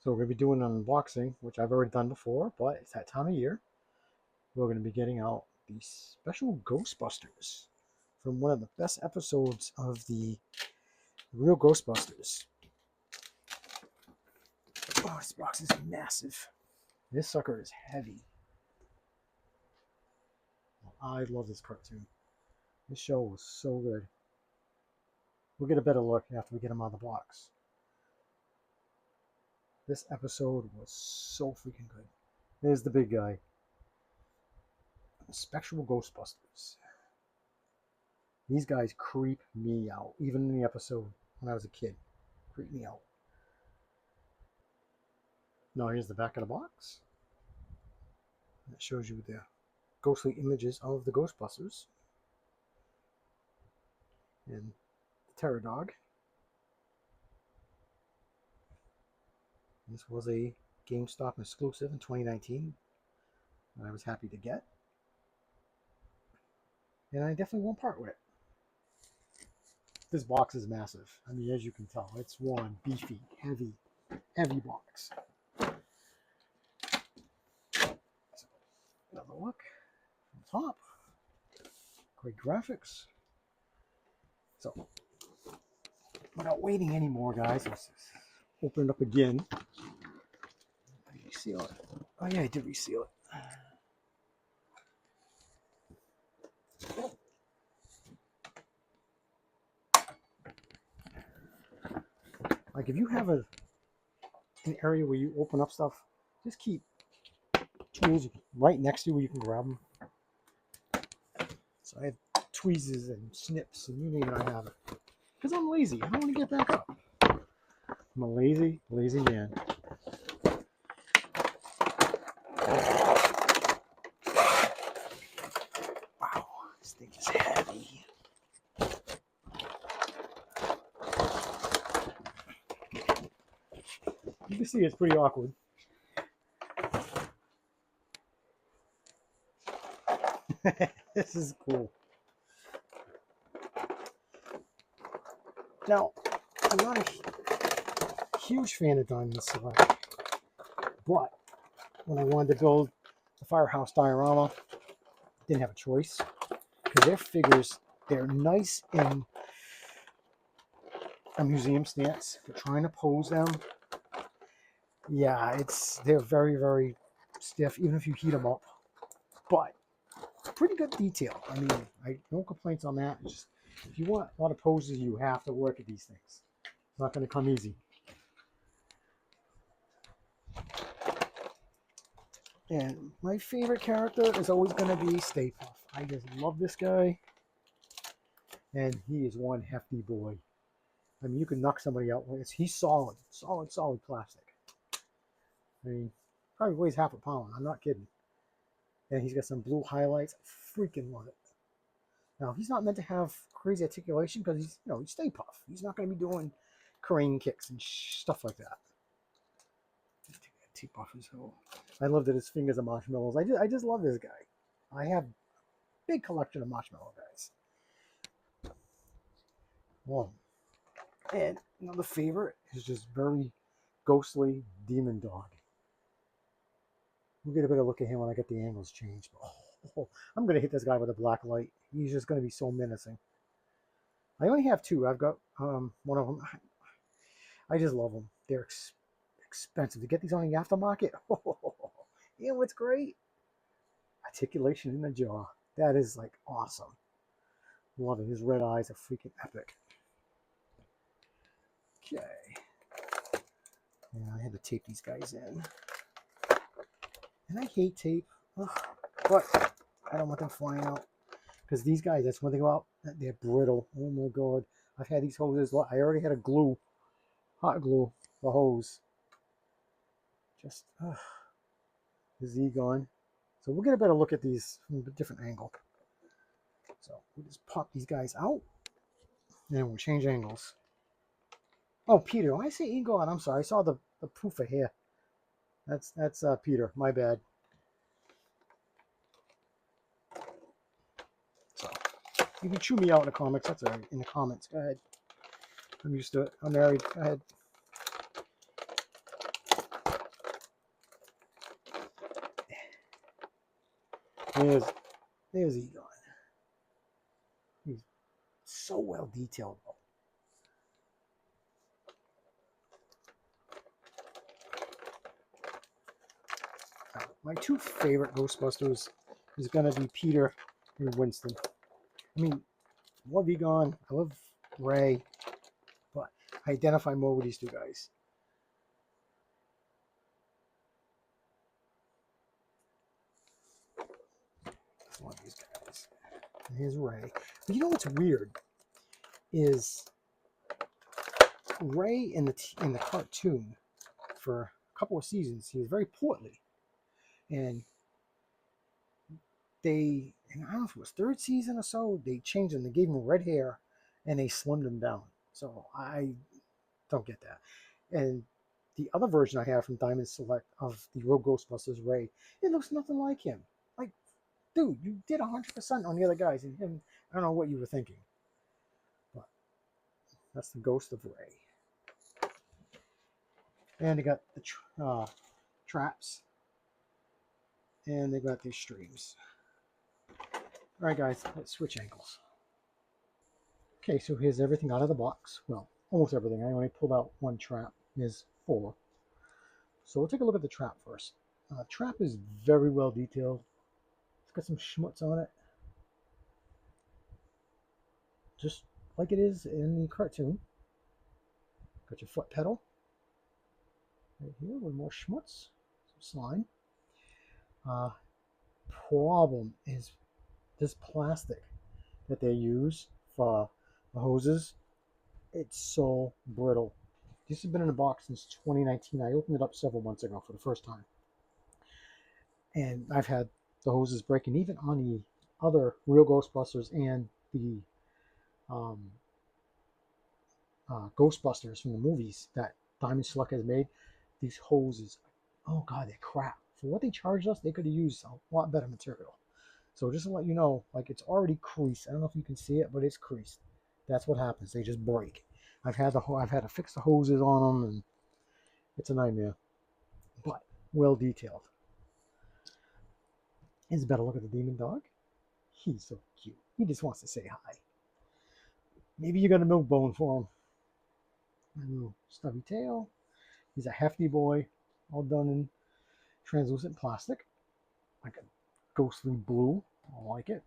So we're going to be doing an unboxing, which I've already done before, but it's that time of year. We're going to be getting out the special Ghostbusters from one of the best episodes of the real Ghostbusters. Oh, this box is massive. This sucker is heavy. I love this cartoon. This show was so good. We'll get a better look after we get them out of the box. This episode was so freaking good. There's the big guy. Spectral Ghostbusters. These guys creep me out. Even in the episode when I was a kid. Creep me out. Now here's the back of the box. It shows you the ghostly images of the Ghostbusters. And the Terror Dog. This was a GameStop exclusive in 2019 that I was happy to get. And I definitely won't part with it. This box is massive. I mean, as you can tell, it's one beefy, heavy box. So, another look from the top. Great graphics. So, without waiting anymore, guys, let's open it up again. Reseal it. Oh yeah, I did reseal it. Like if you have an area where you open up stuff, just keep tools right next to you where you can grab them. So I have tweezers and snips and you name it, I have it. Because I'm lazy. I don't want to get back up. I'm a lazy man. Wow, this thing is heavy. You can see it's pretty awkward. This is cool. Now, I'm not a huge fan of Diamond Select, but when I wanted to build the Firehouse diorama, didn't have a choice because their figures, they're nice in a museum stance. They're trying to pose them. Yeah, they're very stiff, even if you heat them up. But pretty good detail. I mean, no complaints on that. It's just, if you want a lot of poses, you have to work at these things. It's not going to come easy. And my favorite character is always going to be Stay Puft. I just love this guy. And he is one hefty boy. I mean, you can knock somebody out. He's solid plastic. I mean, probably weighs half a pound. I'm not kidding. And he's got some blue highlights. I freaking love it. Now, he's not meant to have crazy articulation because he's, he's Stay Puft. He's not going to be doing crane kicks and stuff like that. Stay Puft is so. I love that his fingers are marshmallows. I just love this guy. I have a big collection of marshmallow guys. One. And another favorite is just very ghostly Demon Dog. We'll get a better look at him when I get the angles changed. Oh, I'm going to hit this guy with a black light. He's just going to be so menacing. I only have two. I've got one of them. I just love them. They're expensive. To get these on the aftermarket, you know what's great? Articulation in the jaw. That is like awesome. Love it. His red eyes are freaking epic. Okay. Yeah, I had to tape these guys in. And I hate tape, but I don't want them flying out. Because these guys, that's one thing about, they're brittle. Oh my God. I've had these hoses, I already had a hot glue, the hose. Just, the Z gone. So we'll get a better look at these from a different angle. So we'll just pop these guys out. And we'll change angles. Oh, Peter. When I say Ingo, I'm sorry. I saw the poof of hair. That's Peter. My bad. So you can chew me out in the comics. That's all right. In the comments. Go ahead. I'm used to it. I'm married. Go ahead. There's Egon. He's so well detailed. My two favorite Ghostbusters is going to be Peter and Winston. I mean, I love Egon, I love Ray, but I identify more with these two guys. That's one of these guys. And here's Ray. But you know what's weird is Ray in the cartoon for a couple of seasons, he was very portly. And I don't know if it was third season or so, they changed him. They gave him red hair and they slimmed him down. So I don't get that. And the other version I have from Diamond Select of the Real Ghostbusters Ray, it looks nothing like him. Like, dude, you did 100% on the other guys, and him, I don't know what you were thinking. But that's the ghost of Ray. And they got the traps. And they got these streams. All right, guys, let's switch angles. Okay, so here's everything out of the box. Well, almost everything. I only pulled out one trap. There's 4. So we'll take a look at the trap first. Trap is very well detailed. It's got some schmutz on it. Just like it is in the cartoon. Got your foot pedal. Right here with more schmutz. Some slime. Problem is this plastic that they use for the hoses. It's so brittle. This has been in a box since 2019. I opened it up several months ago for the first time. And I've had the hoses breaking even on the other Real Ghostbusters and the Ghostbusters from the movies that Diamond Select has made. These hoses, oh God, they're crap. For what they charged us, they could have used a lot better material. So just to let you know, like, it's already creased. I don't know if you can see it, but it's creased. That's what happens. They just break. I've had to fix the hoses on them, and it's a nightmare. But well detailed. Here's a better look at the demon dog. He's so cute. He just wants to say hi. Maybe you got a milk bone for him. A little stubby tail. He's a hefty boy, all done in translucent plastic, like a ghostly blue. I like it.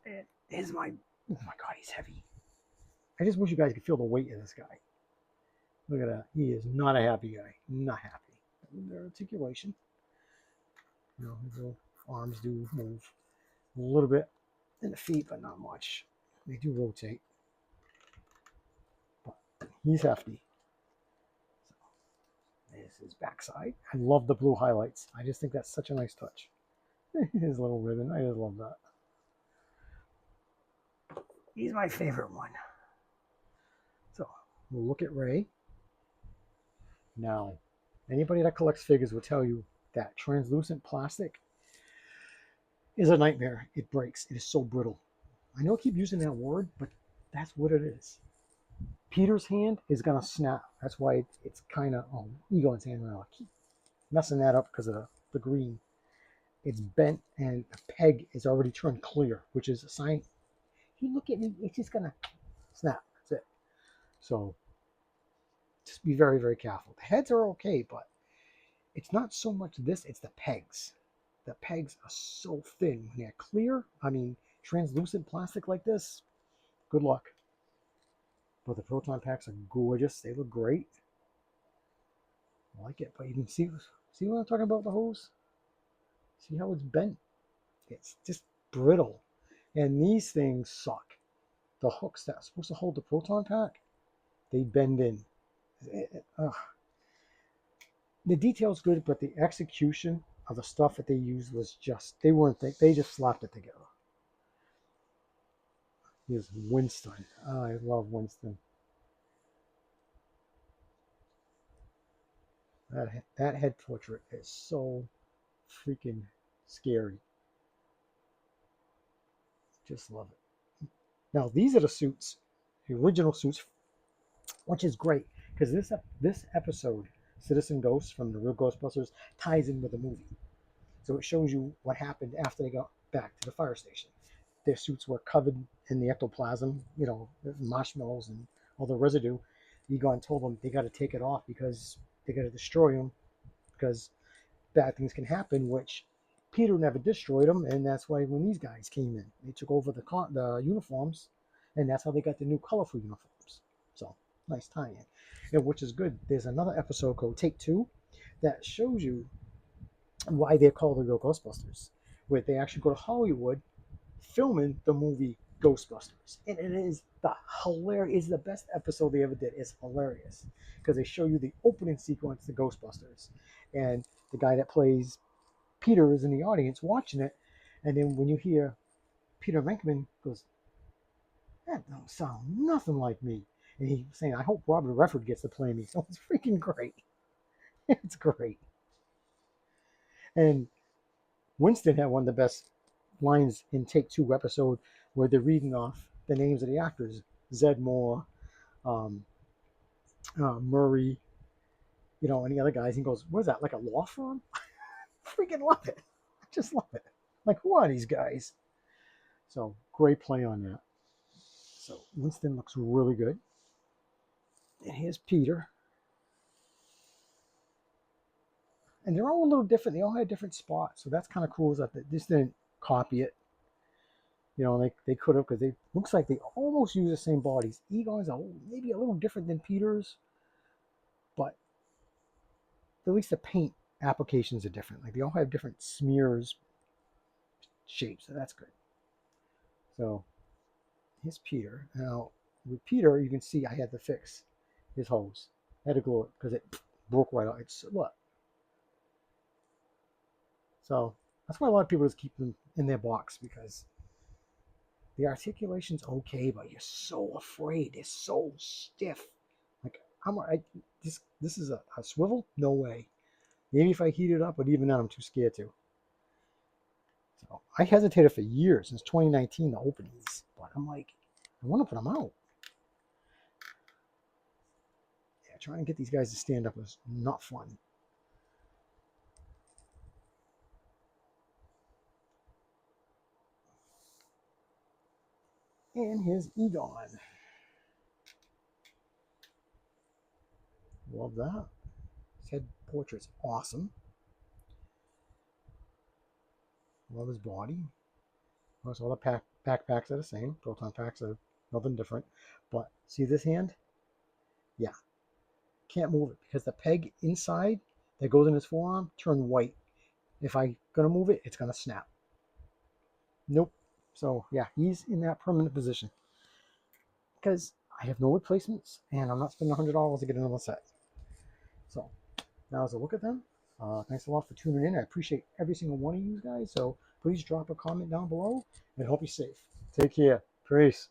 And here's my, oh my God, he's heavy. I just wish you guys could feel the weight of this guy. Look at that. He is not a happy guy. Not happy. Their articulation. You know, his little arms do move a little bit, and the feet, but not much. They do rotate. But he's hefty. There's his backside. I love the blue highlights. I just think that's such a nice touch. His little ribbon. I just love that. He's my favorite one. So we'll look at Ray. Now, anybody that collects figures will tell you that translucent plastic is a nightmare. It breaks. It is so brittle. I know I keep using that word, but that's what it is. Peter's hand is going to snap. That's why it's kind of, Egon's hand now. I keep messing that up because of the green. It's bent and the peg is already turned clear, which is a sign. If you look at it, it's just going to snap. That's it. So just be very, very careful. The heads are okay, but it's not so much this, it's the pegs. The pegs are so thin. When they're clear, I mean, translucent plastic like this, good luck. But the proton packs are gorgeous. They look great. I like it. But you can see what I'm talking about, the hose? See how it's bent? It's just brittle. And these things suck. The hooks that are supposed to hold the proton pack, they bend in. The detail's good, but the execution of the stuff that they used was just, they just slapped it together. Here's Winston. Oh, I love Winston. That head portrait is so freaking scary. Just love it. Now, these are the suits, the original suits, which is great because this episode Citizen Ghost from the real Ghostbusters ties in with the movie. So it shows you what happened after they got back to the fire station. Their suits were covered in the ectoplasm, marshmallows and all the residue. Egon told them they got to take it off because they got to destroy them because bad things can happen, which Peter never destroyed them, and that's why when these guys came in, they took over the uniforms, and that's how they got the new colorful uniforms. So nice tie-in, and which is good. There's another episode called Take Two that shows you why they're called the real Ghostbusters, where they actually go to Hollywood filming the movie Ghostbusters, and it is the hilarious. It's the best episode they ever did. It's hilarious because they show you the opening sequence to Ghostbusters, and the guy that plays Peter is in the audience watching it, and then when you hear Peter Venkman goes, "That don't sound nothing like me," and he's saying, "I hope Robert Redford gets to play me." So it's freaking great. It's great, and Winston had one of the best lines in Take Two episode where they're reading off the names of the actors: Zed Moore, um, Murray, and the other guys. He goes, "What is that? Like a law firm?" Freaking love it. I just love it. Like, who are these guys? So great play on that. So Winston looks really good. And here's Peter. And they're all a little different. They all had different spots. So that's kind of cool. Is that this didn't copy it. They could have, because they looks like they almost use the same bodies. Egon's maybe a little different than Peter's, but at least the paint applications are different. Like they all have different smears, shapes. So that's good. So here's Peter. Now with Peter, you can see I had to fix his hose. I had to glue it because it broke right out. It's look. So that's why a lot of people just keep them in their box, because the articulation's okay, but you're so afraid. They're so stiff. Like this is a swivel? No way. Maybe if I heat it up, but even then I'm too scared to. So I hesitated for years, since 2019, to open these, but I'm like, I want to put them out. Yeah, trying to get these guys to stand up was not fun. And here's Egon. Love that. His head portrait's awesome. Love his body. Of course, all the backpacks are the same. Proton packs are nothing different. But see this hand? Yeah. Can't move it because the peg inside that goes in his forearm turned white. If I'm going to move it, it's going to snap. Nope. So, yeah, he's in that permanent position. Because I have no replacements, and I'm not spending $100 to get another set. So, now as I look at them, thanks a lot for tuning in. I appreciate every single one of you guys. So, please drop a comment down below, and hope you're safe. Take care. Peace.